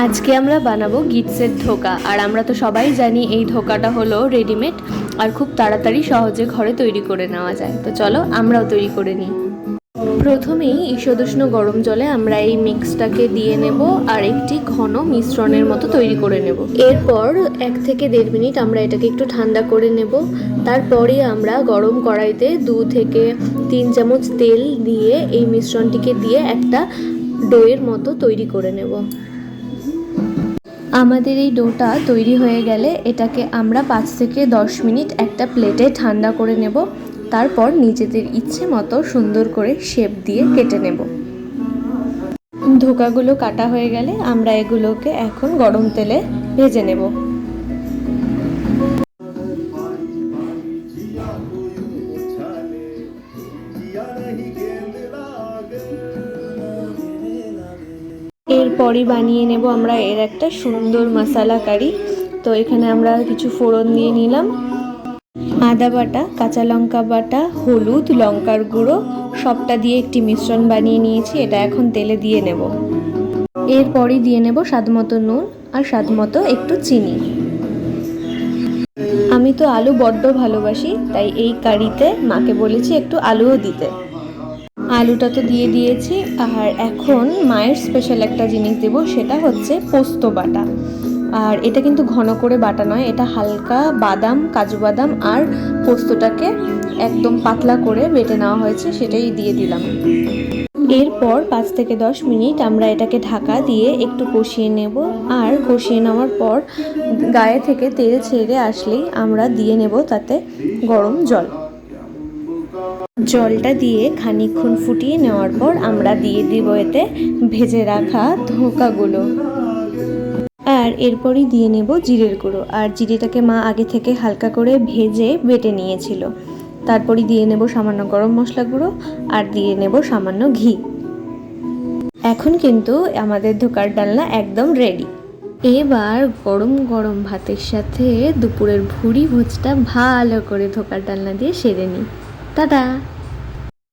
আজকে আমরা বানাবো গিটসের ধোকা। আর আমরা তো সবাই জানি এই ধোকাটা হলো রেডিমেড আর খুব তাড়াতাড়ি সহজে ঘরে তৈরি করে নেওয়া যায়। তো চলো আমরাও তৈরি করে নিই। প্রথমেই ঈষদুষ্ণ গরম জলে আমরা এই মিক্সটাকে দিয়ে নেব আর একটি ঘন মিশ্রণের মতো তৈরি করে নেব। এরপর 1 থেকে 1.5 মিনিট আমরা এটাকে একটু ঠান্ডা করে নেব। তারপরে আমরা গরম কড়াইতে 2 থেকে 3 চামচ তেল দিয়ে এই মিশ্রণটিকে দিয়ে একটা ডোয়ের মতো তৈরি করে নেব। আমাদের এই ডোটা তৈরি হয়ে গেলে এটাকে আমরা 5 থেকে 10 মিনিট একটা প্লেটে ঠান্ডা করে নেব। তারপর নিজেদের ইচ্ছে মতো সুন্দর করে শেপ দিয়ে কেটে নেব। ধোকাগুলো কাটা হয়ে গেলে আমরা এগুলোকে এখন গরম তেলে ভেজে নেব। এরপরই বানিয়ে নেব আমরা এর একটা সুন্দর মশলা কারি। তো এখানে আমরা কিছু ফোড়ন দিয়ে নিলাম, আদা বাটা, কাঁচা লঙ্কা বাটা, হলুদ, লঙ্কার গুঁড়ো সবটা দিয়ে একটি মিশ্রণ বানিয়ে নিয়েছি। এটা এখন তেলে দিয়ে নেব। এরপরই দিয়ে নেব স্বাদমতো নুন আর স্বাদমতো একটু চিনি। আমি তো আলু বড্ড ভালোবাসি, তাই এই কারিতে মাকে বলেছি একটু আলুও দিতে। আলুটা তো দিয়ে দিয়েছি। আর এখন মায়ের স্পেশাল একটা জিনিস দেব, সেটা হচ্ছে পোস্ত বাটা। আর এটা কিন্তু ঘন করে বাটা নয়, এটা হালকা বাদাম, কাজু বাদাম আর পোস্তটাকে একদম পাতলা করে বেটে নেওয়া হয়েছে, সেটাই দিয়ে দিলাম। এরপর 5 থেকে 10 মিনিট আমরা এটাকে ঢাকা দিয়ে একটু কষিয়ে নেব। আর কষিয়ে নেওয়ার পর গায়ে থেকে তেল ছেড়ে আসলেই আমরা দিয়ে নেব তাতে গরম জল। জলটা দিয়ে খানিকক্ষণ ফুটিয়ে নেওয়ার পর আমরা দিয়ে দিব এতে ভেজে রাখা ধোকাগুলো। আর এরপরই দিয়ে নেব জিরের গুঁড়ো। আর জিরেটাকে মা আগে থেকে হালকা করে ভেজে বেটে নিয়েছিল। তারপরই দিয়ে নেব সামান্য গরম মশলা গুঁড়ো আর দিয়ে নেব সামান্য ঘি। এখন কিন্তু আমাদের ধোকার ডালনা একদম রেডি। এবার গরম গরম ভাতের সাথে দুপুরের ভুড়ি ভোজটা ভালো করে ধোকার ডালনা দিয়ে সেরে নিই। টাটা।